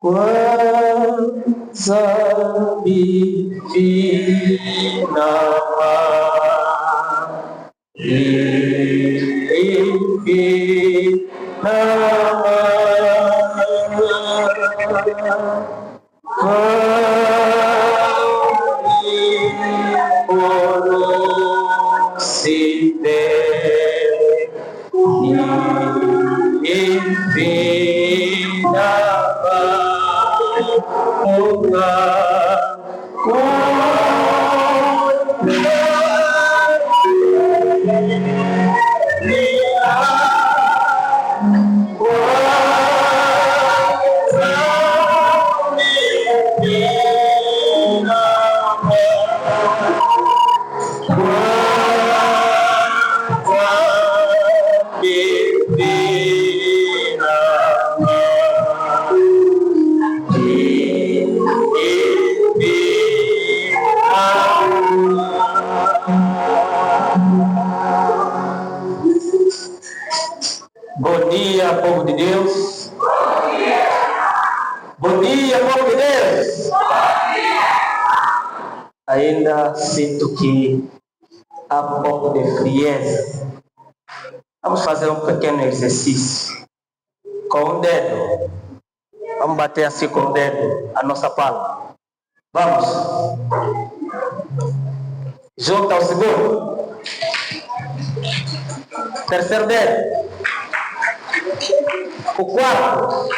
Coisa divina, Bom dia, povo de Deus. Bom dia, povo de Deus. Ainda sinto que há um pouco de frieza. Vamos fazer um pequeno exercício. Com o dedo. Vamos bater assim com o dedo a nossa palma. Vamos. Junta o segundo. Terceiro dedo. O quarto.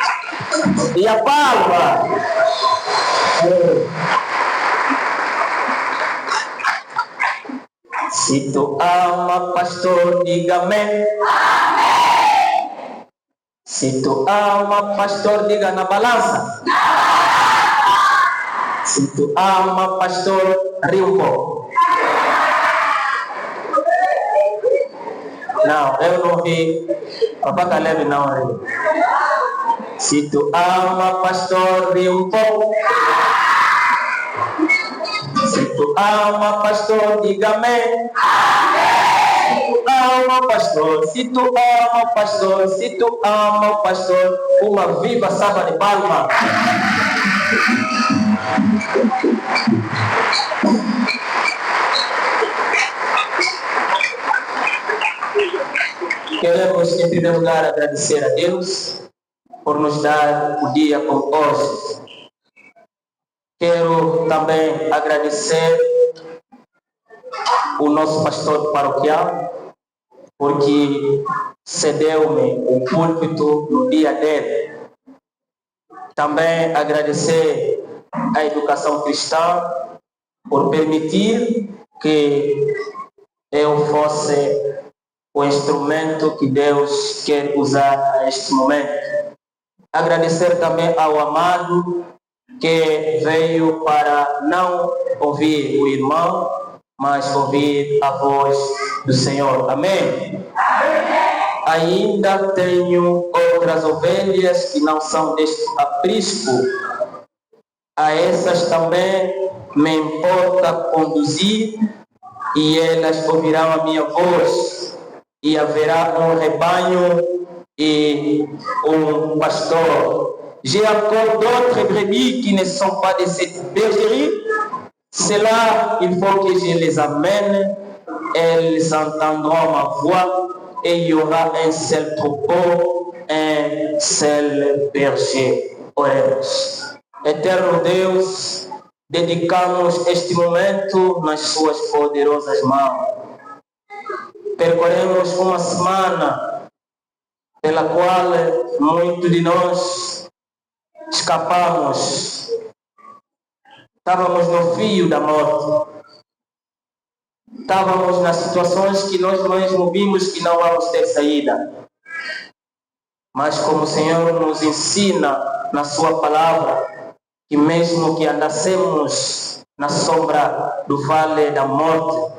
E a palma. Se tu ama, pastor, diga amém. Se tu ama, pastor, diga na balança. Se tu ama, pastor, ri um pouco. Não, eu não ri. Papai Caleb não ri. Se tu ama, pastor, ri um pouco. Se tu ama, pastor, diga amém. Se tu ama, pastor, se tu ama, pastor, se tu ama, pastor, uma viva salva de palma. Queremos, em primeiro lugar, agradecer a Deus por nos dar o dia como hoje. Quero também agradecer o nosso pastor paroquial, porque cedeu-me o púlpito no dia dele. Também agradecer a educação cristã por permitir que eu fosse o instrumento que Deus quer usar neste momento. Agradecer também ao amado que veio para não ouvir o irmão, mas ouvir a voz do Senhor. Amém? Amém. Ainda tenho outras ovelhas que não são deste aprisco. A essas também me importa conduzir, e elas ouvirão a minha voz, e haverá um rebanho et un pasteur. J'ai encore d'autres brebis qui ne sont pas de cette bergerie. Cela, il faut que je les amène. Elles entendront ma voix et il y aura un seul troupeau, un seul berger. Oremos. Eterno Deus, dedicamos este momento nas suas poderosas mãos. Percorremos uma semana pela qual muitos de nós escapamos. Estávamos no fio da morte. Estávamos nas situações que nós mesmos vimos que não vamos ter saída. Mas como o Senhor nos ensina na sua palavra, que mesmo que andássemos na sombra do vale da morte,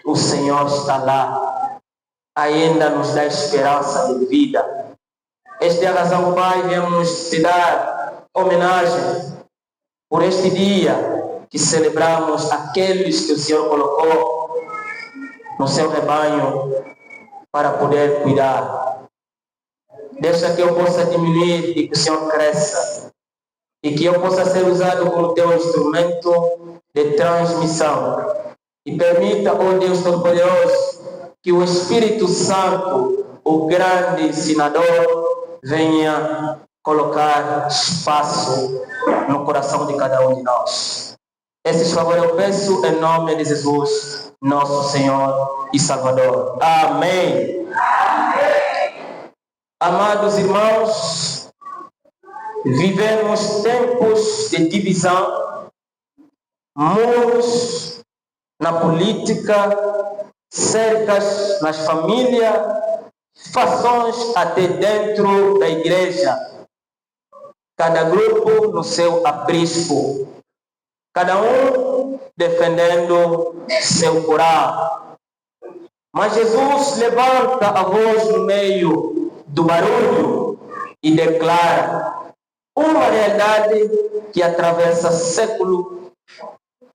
o Senhor está lá. Ainda nos dá esperança de vida. Esta é a razão, Pai, viemos te dar homenagem por este dia que celebramos aqueles que o Senhor colocou no seu rebanho para poder cuidar. Deixa que eu possa diminuir e que o Senhor cresça. e que eu possa ser usado como teu instrumento de transmissão. E permita, ó Deus Todo-Poderoso, que o Espírito Santo, o grande ensinador, venha colocar espaço no coração de cada um de nós. Esses favores eu peço em nome de Jesus, nosso Senhor e Salvador. Amém. Amém. Amados irmãos, vivemos tempos de divisão, muros na política, cercas nas famílias, fações até dentro da igreja. Cada grupo no seu aprisco, cada um defendendo seu coral. Mas Jesus levanta a voz no meio do barulho e declara uma realidade que atravessa século,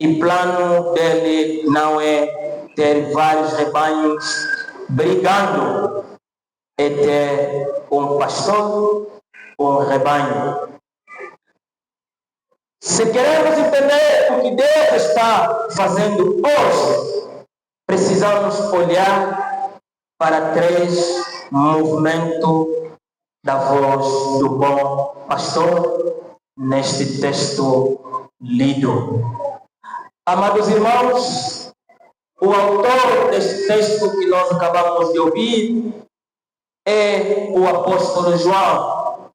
e plano dele não é ter vários rebanhos brigando, é ter um pastor, um rebanho. Se queremos entender o que Deus está fazendo hoje, precisamos olhar para 3 movimentos da voz do bom pastor neste texto lido. Amados irmãos, o autor deste texto que nós acabamos de ouvir é o apóstolo João.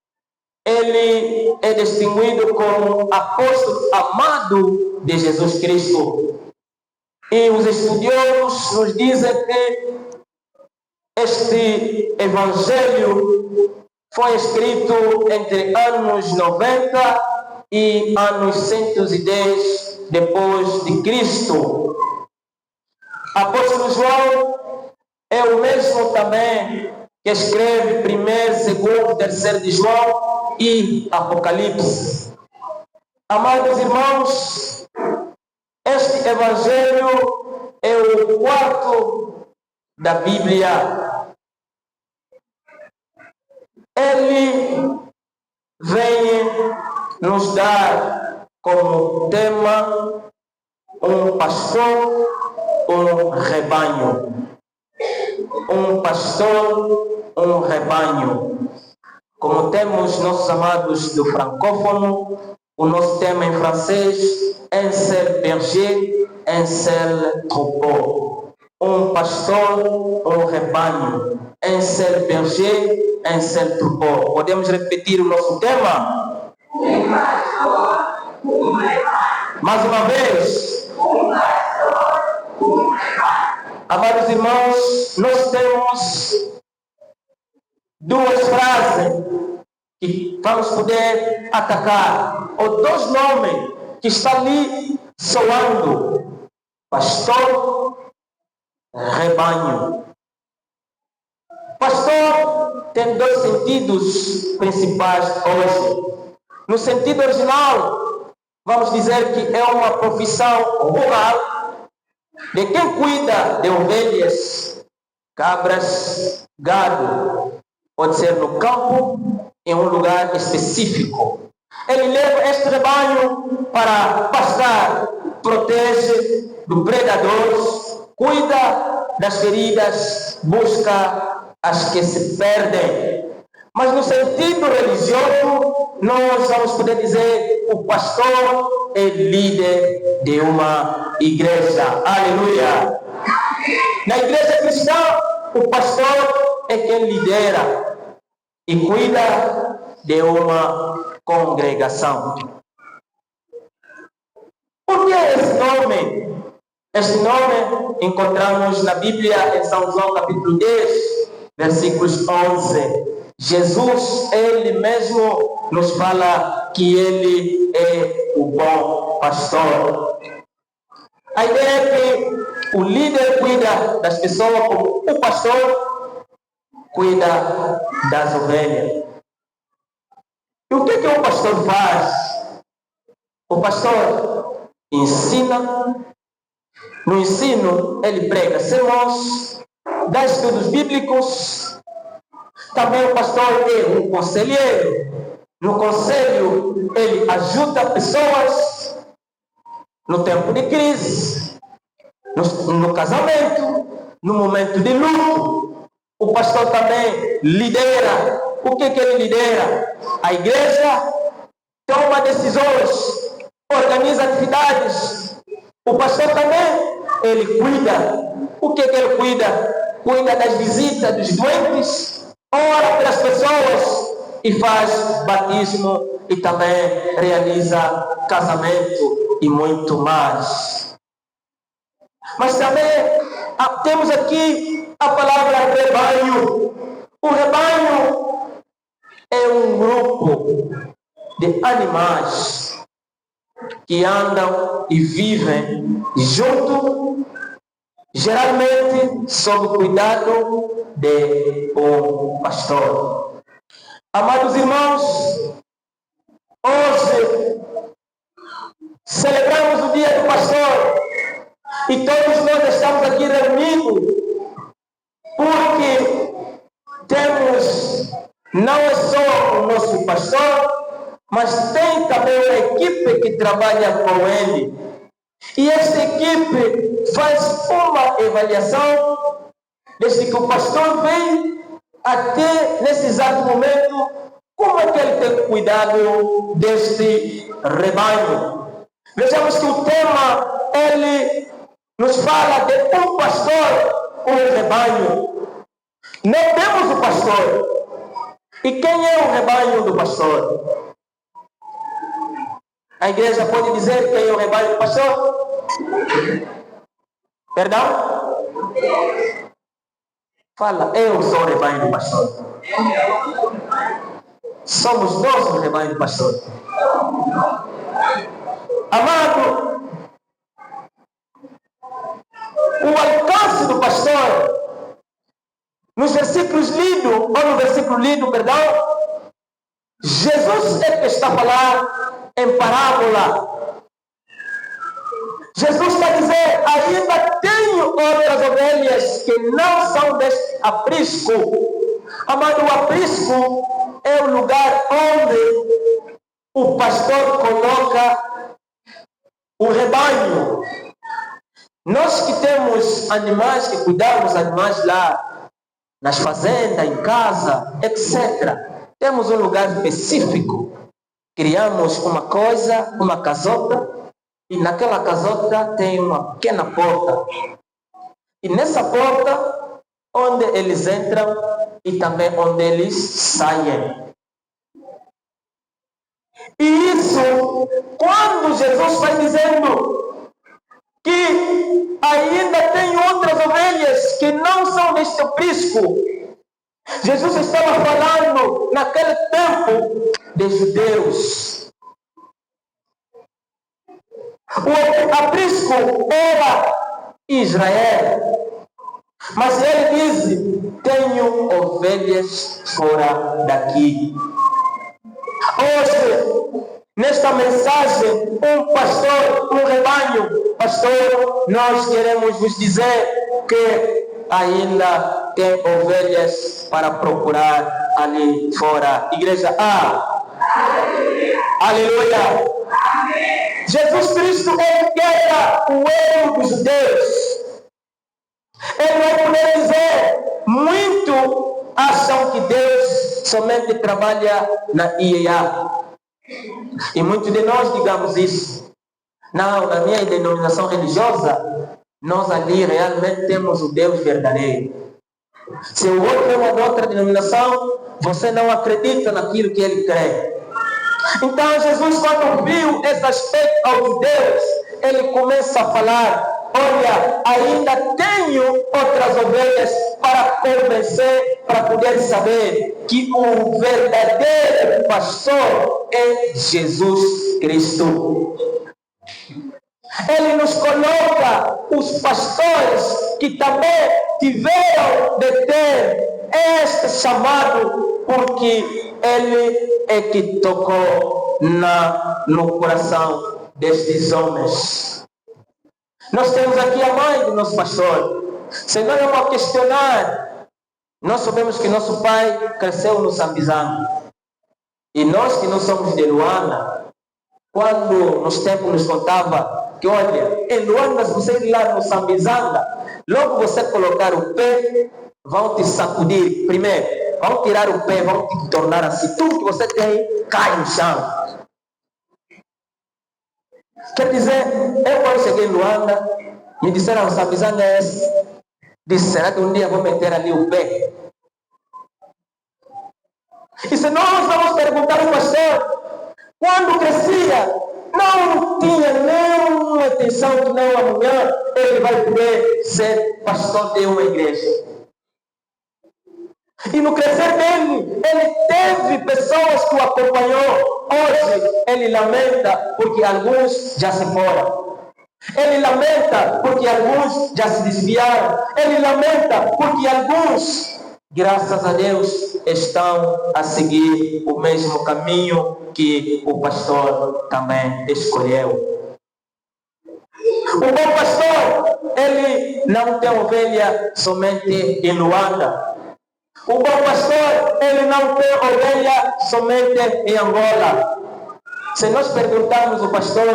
Ele é distinguido como apóstolo amado de Jesus Cristo. E os estudiosos nos dizem que este evangelho foi escrito entre anos 90 e anos 110 depois de Cristo. Apóstolo João é o mesmo também que escreve 1º, 2º, 3º de João e Apocalipse. Amados irmãos, este evangelho é o 4º da Bíblia. Ele vem nos dar como tema um pastor, um rebanho. Um pastor, um rebanho. Como temos nossos amados do francófono, o nosso tema em francês, un seul berger, un seul troupeau. Um pastor, um rebanho. Un seul berger, un seul troupeau. Podemos repetir o nosso tema? Um pastor, um rebanho. Mais uma vez. Um pastor, um rebanho. Amados irmãos, nós temos 2 frases que vamos poder atacar, ou 2 nomes que estão ali soando: pastor, rebanho. Pastor tem 2 sentidos principais hoje. No sentido original, vamos dizer que é uma profissão rural de quem cuida de ovelhas, cabras, gado. Pode ser no campo, em um lugar específico. Ele leva este rebanho para pastar, protege do predadores, cuida das feridas, busca as que se perdem. Mas no sentido religioso, nós vamos poder dizer o pastor é líder de uma igreja. Aleluia! Na igreja cristã, o pastor é quem lidera e cuida de uma congregação. Por que esse nome? Este nome encontramos na Bíblia em São João capítulo 10, versículos 11. Jesus, ele mesmo nos fala que ele é o bom pastor. A ideia é que o líder cuida das pessoas como o pastor cuida das ovelhas. E o que o pastor faz? O pastor ensina. No ensino, ele prega sermões, dá estudos bíblicos. Também o pastor é um conselheiro. No conselho, ele ajuda pessoas no tempo de crise, no casamento, no momento de luto. O pastor também lidera. O que ele lidera? A igreja toma decisões, organiza atividades. O pastor também, ele cuida. O que ele cuida? Cuida das visitas dos doentes, ora pelas pessoas e faz batismo e também realiza casamento e muito mais. Mas também temos aqui a palavra rebanho. O rebanho é um grupo de animais que andam e vivem junto, geralmente sob o cuidado de um pastor. Amados irmãos, hoje celebramos o dia do pastor e todos nós estamos aqui reunidos porque temos, não é só o nosso pastor, mas tem também uma equipe que trabalha com ele. E esta equipe faz uma avaliação desde que o pastor vem até nesse exato momento, como é que ele tem cuidado deste rebanho. Vejamos que o tema, ele nos fala de um pastor, um rebanho. Não temos o pastor. E quem é o rebanho do pastor? A igreja pode dizer quem é o rebanho do pastor? Perdão? Fala, eu sou o rebanho do pastor. Somos nós o rebanho do pastor. Amado, o alcance do pastor, nos versículos lidos, ou no versículo lido, perdão, Jesus é que está a falar em parábola. Jesus está a dizer, ainda tenho outras ovelhas que não são deste aprisco. Amado, o aprisco é o lugar onde o pastor coloca o rebanho. Nós que temos animais, que cuidamos dos animais lá, nas fazendas, em casa, etc. Temos um lugar específico. Criamos uma coisa, uma casota, e naquela casota tem uma pequena porta. E nessa porta, onde eles entram e também onde eles saem. E isso, quando Jesus vai dizendo que ainda tem outras ovelhas que não são deste aprisco, Jesus estava falando naquele tempo de judeus. O aprisco era Israel. Mas ele diz, tenho ovelhas fora daqui. Hoje, nesta mensagem, um pastor, um rebanho, pastor, nós queremos vos dizer que ainda tem ovelhas para procurar ali fora. Igreja A. Aleluia. Jesus Cristo, ele quebra o erro dos judeus. Ele vai poder dizer, muito acham que Deus somente trabalha na IEA. E muitos de nós digamos isso. Não, na minha denominação religiosa, nós ali realmente temos o Deus verdadeiro. Se o outro é uma de outra denominação, você não acredita naquilo que ele crê. Então Jesus, quando viu esse aspecto aos judeus, ele começa a falar, olha, ainda tenho outras ovelhas para convencer, para poder saber que o verdadeiro pastor é Jesus Cristo. Ele nos coloca os pastores que também tiveram de ter este chamado, porque ele é que tocou no coração destes homens. Nós temos aqui a mãe do nosso pastor. Se nós vamos questionar, nós sabemos que nosso pai cresceu no Sambizango. E nós que não somos de Luanda, quando nos tempos nos contava que, olha, em Luanda, se você ir lá no Sambizanga, logo você colocar o pé, vão te sacudir primeiro, vão tirar o pé, vão te tornar assim, tudo que você tem cai no chão. Quer dizer, eu quando cheguei em Luanda, me disseram, o Sambizanga é esse. Disse, será que um dia vou meter ali o pé? E se nós vamos perguntar ao pastor, quando crescia, não tinha nenhuma intenção que não amanhã ele vai poder ser pastor de uma igreja. E no crescer dele, ele teve pessoas que o acompanhou. Hoje, ele lamenta porque alguns já se foram. Ele lamenta porque alguns já se desviaram. Ele lamenta porque alguns, graças a Deus, estão a seguir o mesmo caminho que o pastor também escolheu. O bom pastor, ele não tem ovelha somente em Luanda. O bom pastor, ele não tem ovelha somente em Angola. Se nós perguntarmos ao pastor,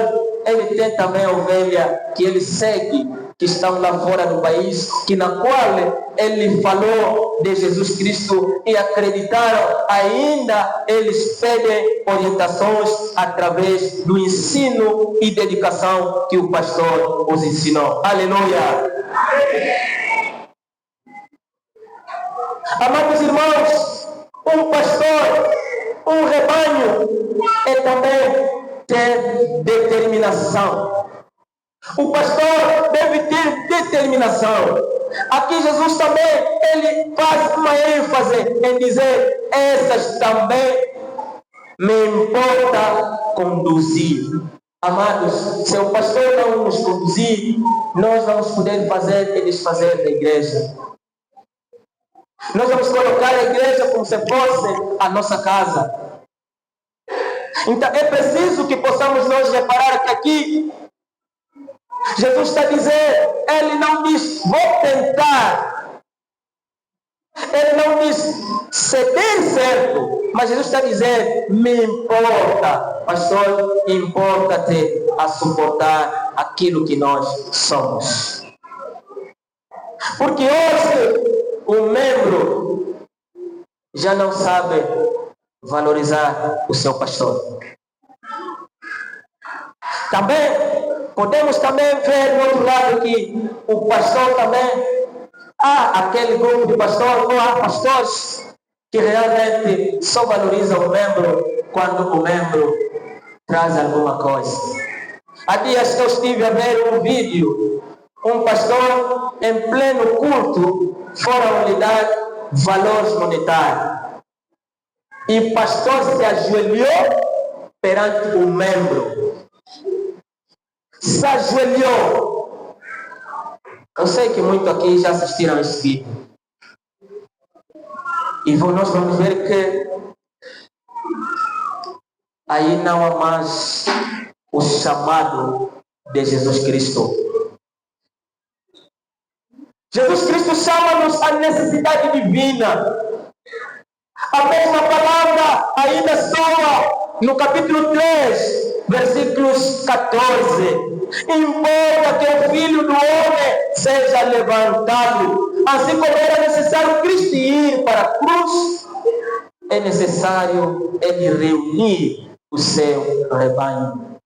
ele tem também ovelha que ele segue, que estão lá fora do país, que na qual ele falou de Jesus Cristo e acreditaram, ainda eles pedem orientações através do ensino e dedicação que o pastor os ensinou. Aleluia! Amados irmãos, um pastor, um rebanho é também ter determinação. O pastor deve ter determinação. Aqui Jesus também, ele faz uma ênfase em dizer, essas também me importa conduzir. Amados, se o pastor não nos conduzir, nós vamos poder fazer e desfazer da igreja. Nós vamos colocar a igreja como se fosse a nossa casa. Então é preciso que possamos nós reparar que aqui Jesus está dizendo, ele não diz, vou tentar. Ele não diz, ceder certo. Mas Jesus está dizendo, me importa, pastor, importa-te a suportar aquilo que nós somos. Porque hoje o membro já não sabe valorizar o seu pastor. Também podemos também ver do outro lado que o pastor também, há aquele grupo de pastores, ou há pastores que realmente só valorizam o membro quando o membro traz alguma coisa. Há dias que eu estive a ver um vídeo, um pastor em pleno culto foram lhe dar valores monetários. E o pastor se ajoelhou perante o membro. Se ajoelhou. Eu sei que muitos aqui já assistiram a esse vídeo. E nós vamos ver que aí não há mais o chamado de Jesus Cristo. Jesus Cristo chama-nos à necessidade divina. A mesma palavra ainda soa no capítulo 3, versículos 14. Importa que o Filho do Homem seja levantado. Assim como era necessário Cristo ir para a cruz, é necessário ele reunir o seu rebanho.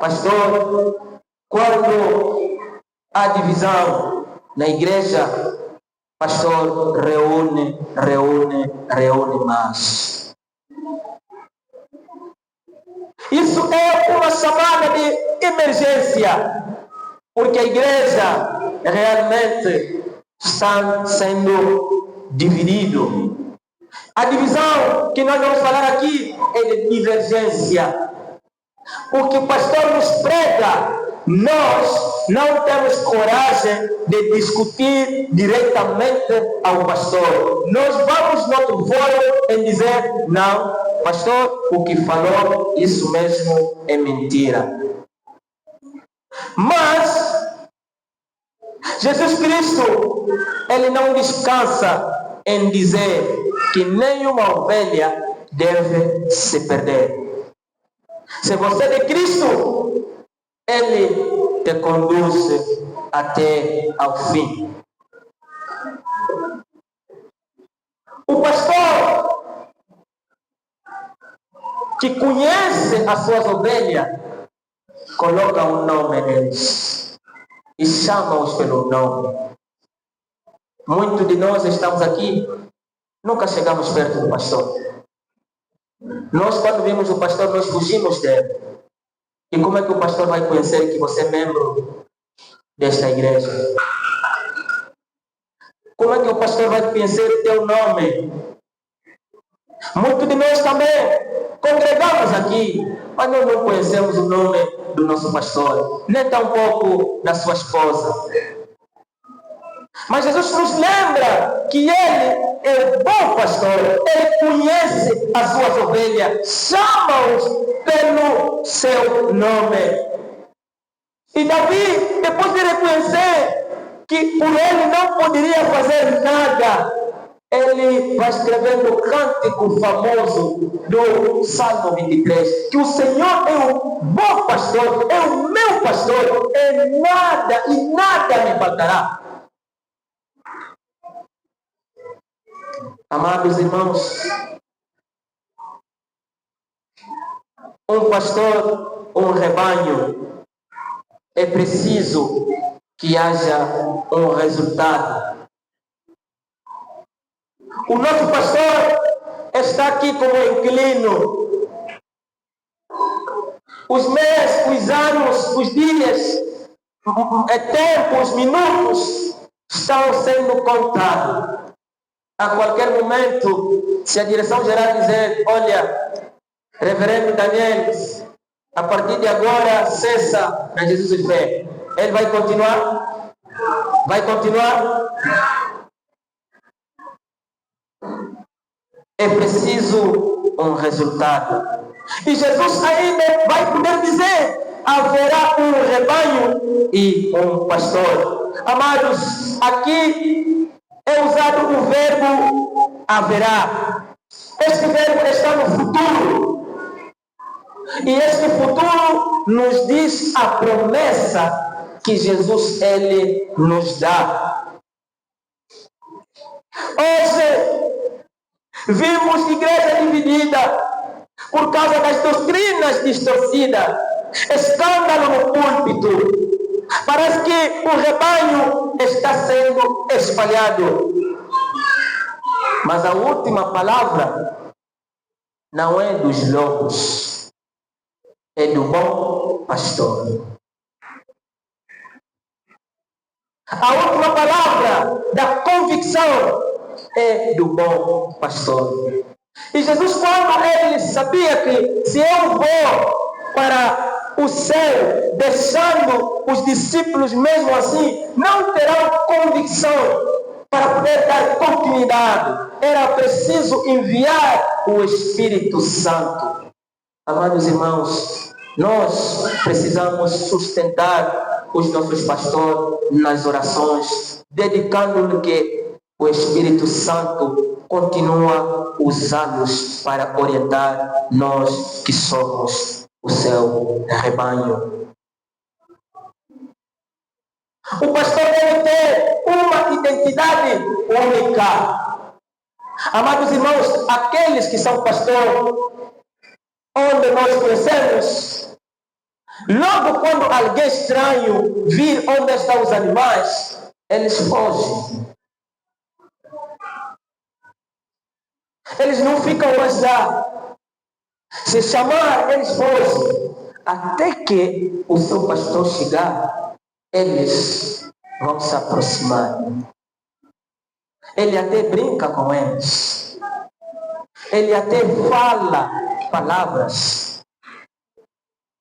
Pastor, quando há divisão na igreja, pastor reúne mais. Isso é uma chamada de emergência, porque a igreja realmente está sendo dividido. A divisão que nós vamos falar aqui é de divergência. O que o pastor nos prega, nós não temos coragem de discutir diretamente ao pastor. Nós vamos no outro fórum em dizer, não, pastor, o que falou, isso mesmo é mentira. Mas Jesus Cristo, ele não descansa em dizer que nenhuma ovelha deve se perder. Se você é de Cristo, Ele te conduz até ao fim. O pastor que conhece as suas ovelhas coloca um nome neles e chama-os pelo nome. Muitos de nós estamos aqui, nunca chegamos perto do pastor. Nós, quando vimos o pastor, nós fugimos dele. E como é que o pastor vai conhecer que você é membro desta igreja? Como é que o pastor vai conhecer o teu nome? Muitos de nós também congregamos aqui, mas nós não conhecemos o nome do nosso pastor, nem tampouco da sua esposa. Mas Jesus nos lembra que Ele é o bom pastor, Ele conhece as suas ovelhas, chama-os pelo seu nome. E Davi, depois de reconhecer que por ele não poderia fazer nada, ele vai escrevendo o cântico famoso do Salmo 23, que o Senhor é o bom pastor, é o meu pastor, e nada me faltará. Amados irmãos, um pastor, um rebanho, é preciso que haja um resultado. O nosso pastor está aqui como inquilino. Os meses, os anos, os dias, tempos, minutos estão sendo contados. A qualquer momento, se a direção geral dizer, olha, reverendo Daniel, a partir de agora cessa na Jesus de fé, ele vai continuar? Vai continuar? É preciso um resultado. E Jesus ainda vai poder dizer, haverá um rebanho e um pastor. Amados, aqui é usado o verbo haverá. Este verbo está no futuro. E este futuro nos diz a promessa que Jesus, Ele nos dá. Hoje, vimos igreja dividida por causa das doutrinas distorcidas. Escândalo no púlpito. Parece que o rebanho está sendo espalhado. Mas a última palavra não é dos lobos, é do bom pastor. A última palavra da convicção é do bom pastor. E Jesus, quando ele sabia que se eu vou para o céu, deixando os discípulos mesmo assim, não terão convicção para poder dar continuidade, era preciso enviar o Espírito Santo. Amados irmãos, nós precisamos sustentar os nossos pastores nas orações, dedicando-lhe que o Espírito Santo continua usá-los para orientar nós que somos o seu rebanho. O pastor deve ter uma identidade única. Amados irmãos, aqueles que são pastores, onde nós conhecemos, logo quando alguém estranho vir onde estão os animais, eles fogem. Eles não ficam mais lá. Se chamar, eles fogem. Até que o seu pastor chegar, eles vão se aproximar. Ele até brinca com eles. Ele até fala palavras.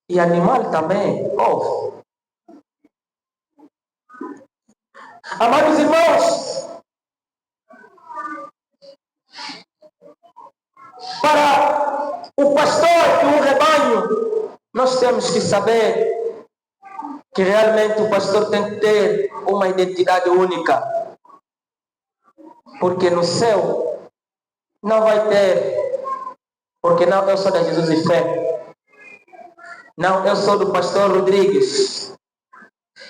E animal também ouve. Amados irmãos, para o pastor e o rebanho, nós temos que saber que realmente o pastor tem que ter uma identidade única. Porque no céu não vai ter Porque não, eu sou da Jesus e Fé. Não, eu sou do pastor Rodrigues.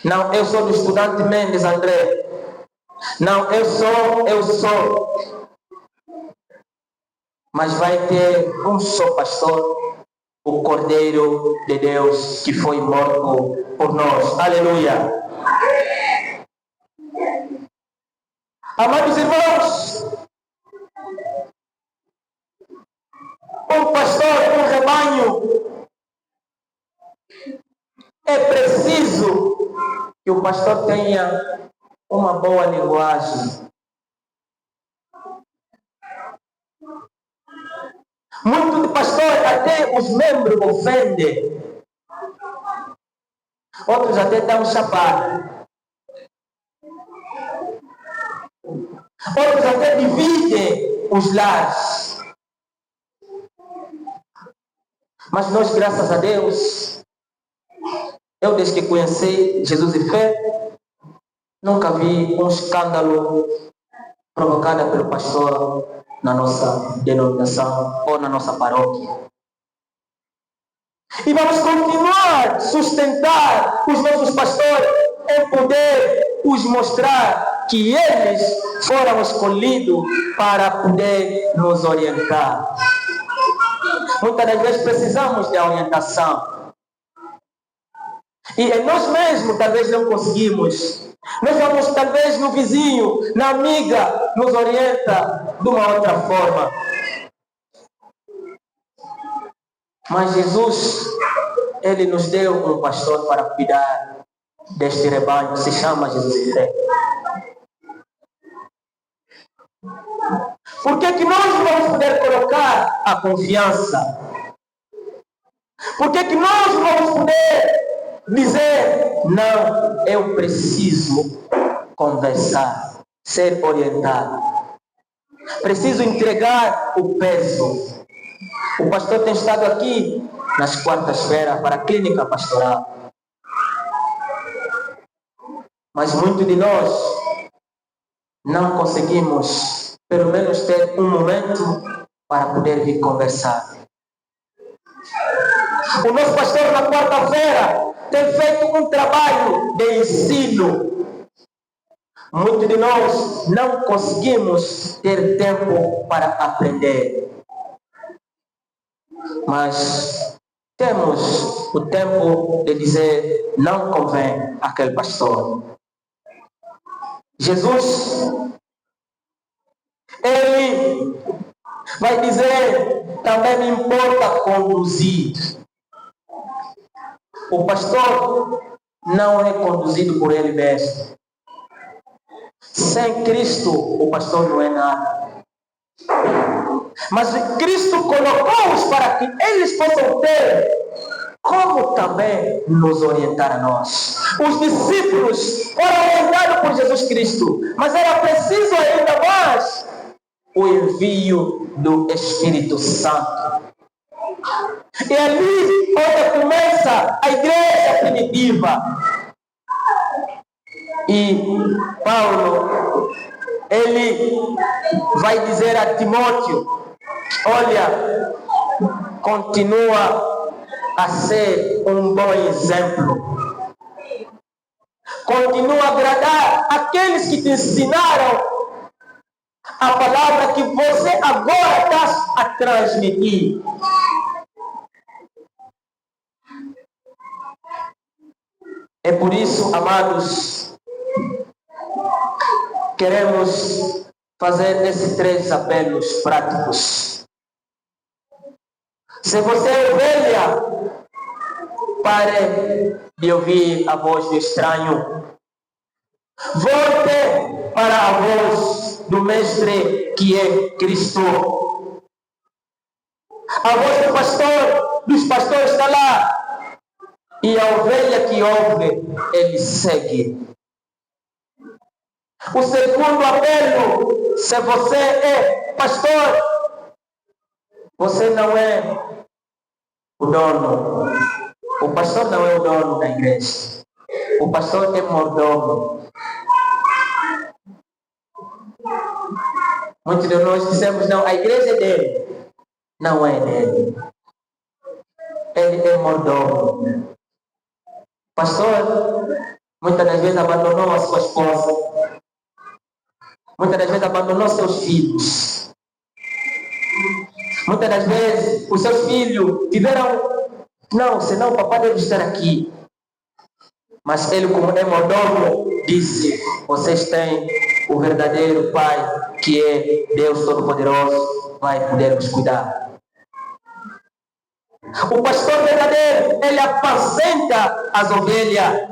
Não, eu sou do estudante Mendes André. Não, eu sou. Mas vai ter um só pastor, o Cordeiro de Deus, que foi morto por nós. Aleluia. Amados irmãos, um pastor, um rebanho, é preciso que o pastor tenha uma boa linguagem. Muito de pastor, até os membros ofendem. Outros até dão chapada. Outros até dividem os lares. Mas nós, graças a Deus, eu desde que conheci Jesus e Fé, nunca vi um escândalo provocado pelo pastor na nossa denominação ou na nossa paróquia. E vamos continuar a sustentar os nossos pastores em poder os mostrar que eles foram escolhidos para poder nos orientar. Muitas das vezes precisamos de orientação. E nós mesmos talvez não conseguimos. Nós vamos talvez no vizinho, na amiga, nos orienta de uma outra forma. Mas Jesus, Ele nos deu um pastor para cuidar deste rebanho, se chama Jesus e Fé. Por que nós vamos poder colocar a confiança? Por que nós vamos poder dizer, não, eu preciso conversar, ser orientado. Preciso entregar o peso. O pastor tem estado aqui nas quartas-feiras para a clínica pastoral. Mas muitos de nós não conseguimos, pelo menos, ter um momento para poder vir conversar. O nosso pastor, na quarta-feira, tem feito um trabalho de ensino. Muitos de nós não conseguimos ter tempo para aprender. Mas temos o tempo de dizer, não convém aquele pastor. Jesus, Ele vai dizer, também me importa conduzir. O pastor não é conduzido por ele mesmo. Sem Cristo, o pastor não é nada. Mas Cristo colocou-os para que eles possam ter como também nos orientar a nós. Os discípulos foram orientados por Jesus Cristo, mas era preciso ainda mais o envio do Espírito Santo. E ali onde começa a igreja primitiva. E Paulo, ele vai dizer a Timóteo, olha, continua a ser um bom exemplo. Continua a agradar aqueles que te ensinaram a palavra que você agora está a transmitir. É por isso, amados, queremos fazer esses 3 apelos práticos. Se você é ovelha, pare de ouvir a voz do estranho. Volte para a voz do Mestre, que é Cristo. A voz do pastor, dos pastores está lá. E a ovelha que ouve, ele segue. O segundo apelo, se você é pastor, você não é o dono. O pastor não é o dono da igreja. O pastor é mordomo. Muitos de nós dizemos, não, a igreja é dele. não é dele. Ele é mordomo. Pastor, muitas das vezes abandonou a sua esposa. Muitas das vezes abandonou seus filhos. Muitas das vezes os seus filhos tiveram, não, senão o papai deve estar aqui. Mas ele, como é mordomo, disse: vocês têm o verdadeiro pai, que é Deus Todo-Poderoso, vai poder vos cuidar. O pastor verdadeiro, ele apacenta as ovelhas.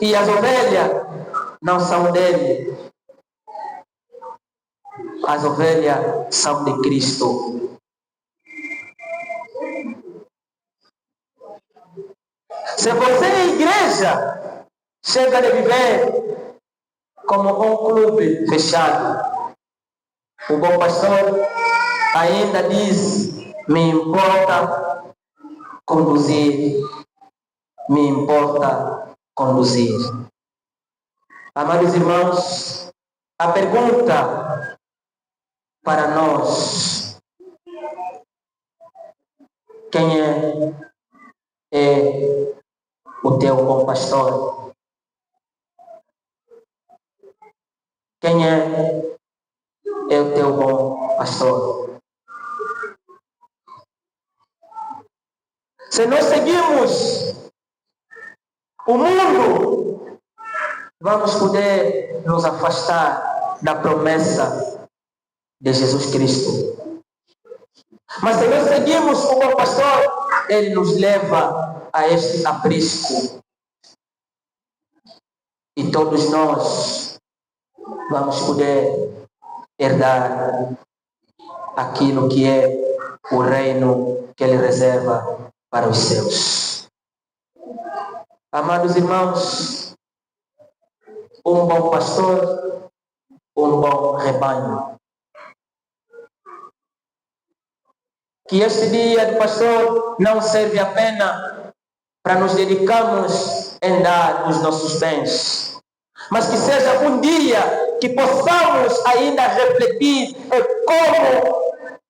E as ovelhas não são dele. As ovelhas são de Cristo. Se você é igreja, chega de viver como um clube fechado. O bom pastor ainda diz: me importa conduzir. Me importa conduzir. Amados irmãos, a pergunta para nós: quem é o teu bom pastor? Quem é o teu bom pastor? Se nós seguimos o mundo, vamos poder nos afastar da promessa de Jesus Cristo. Mas se nós seguimos o bom pastor, ele nos leva a este aprisco. E todos nós vamos poder herdar aquilo que é o reino que ele reserva para os seus. Amados irmãos, um bom pastor, um bom rebanho. Que este dia de pastor não serve apenas para nos dedicarmos em dar os nossos bens, mas que seja um dia que possamos ainda refletir como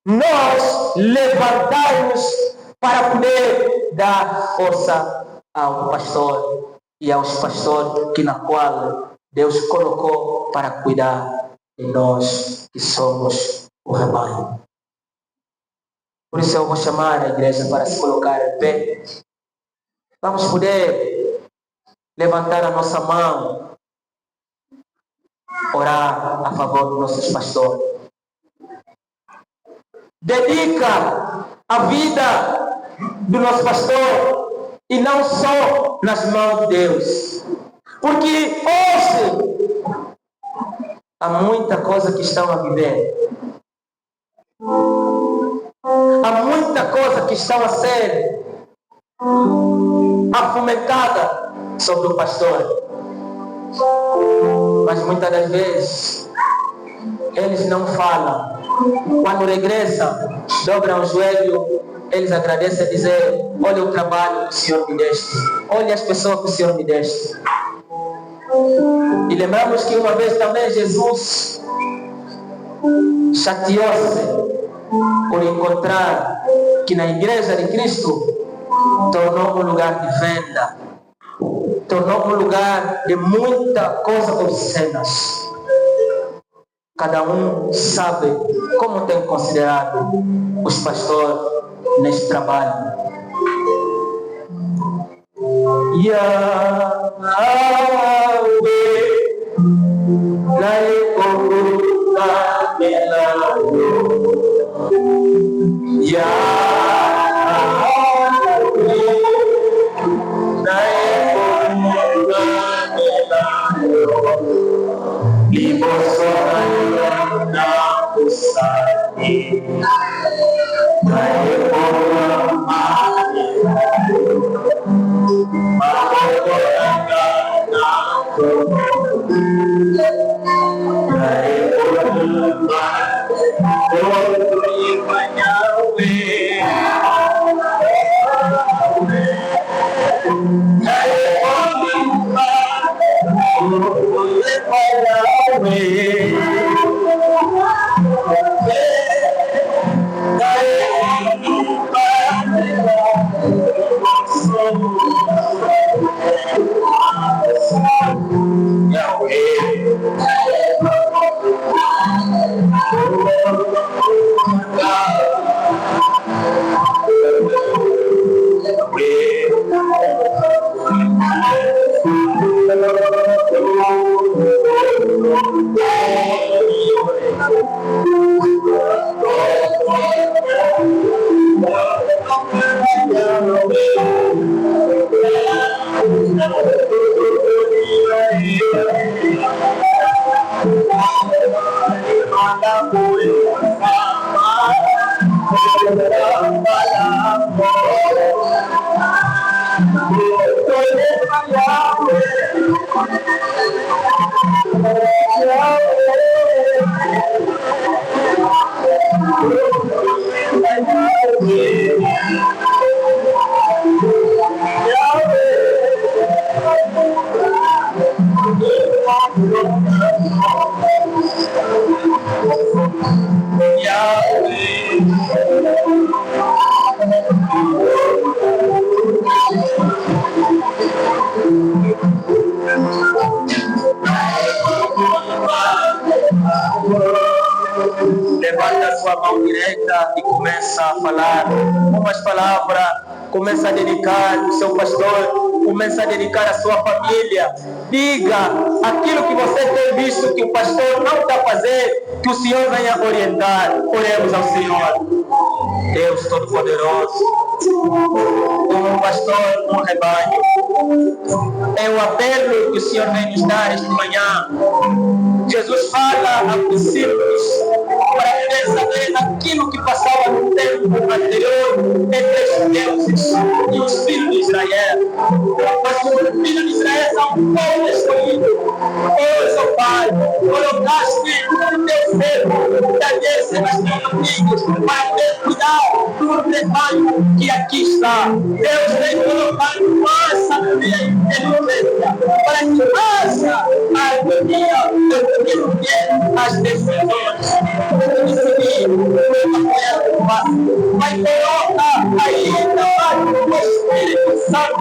nós levantarmos para poder dar força ao pastor e aos pastores que na qual Deus colocou para cuidar de nós que somos o rebanho. Por isso eu vou chamar a igreja para se colocar em pé. Vamos poder levantar a nossa mão, orar a favor dos nossos pastores. Dedica a vida do nosso pastor e não só nas mãos de Deus. Porque hoje há muita coisa que estão a viver. Há muita coisa que estão a ser afomentada sobre o pastor. Mas muitas das vezes eles não falam. Quando regressam, dobram o joelho, eles agradecem a dizer: olha o trabalho que o Senhor me deste, olha as pessoas que o Senhor me deste. E lembramos que uma vez também Jesus chateou-se por encontrar que na igreja de Cristo tornou um lugar de venda, tornou um lugar de muita coisa obscenas. Cada um sabe como tem considerado os pastores neste trabalho. Levanta sua mão direita e começa a falar umas palavras, começa a dedicar o seu pastor, começa a dedicar a sua família. Diga aquilo que você tem visto que o pastor não está fazendo, que o Senhor venha orientar. Oremos ao Senhor. Deus Todo-Poderoso, como pastor no rebanho, é o apelo que o Senhor vem nos dar esta manhã. Jesus fala a discípulos para querer saber aquilo que passava no tempo anterior entre os deuses e os filhos de Israel. Mas os filhos de Israel são um povo escolhido. Oh, seu Pai, colocaste o teu servo da desce nas tuas antigas para ter cuidado do rebanho que aqui está. Deus tem colocado mais sabedoria e inteligência para que haja harmonia entre as decisões. Mas coloca ainda o Espírito Santo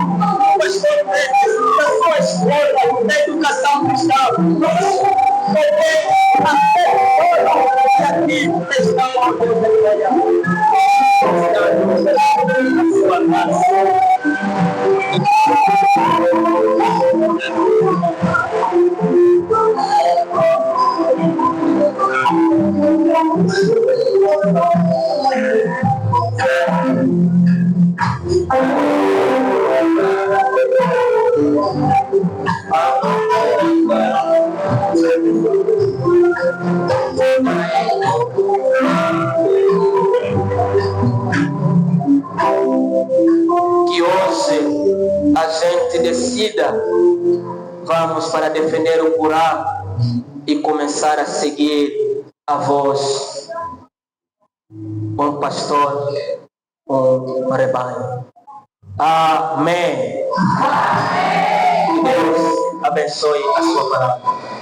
nos sorvetes da sua escola da educação cristã. Porque a aqui estão a sua graça. Que hoje a gente decida, vamos para defender o buraco e começar a seguir a voz, um pastor, um rebanho. Amém. Que Deus abençoe a sua palavra.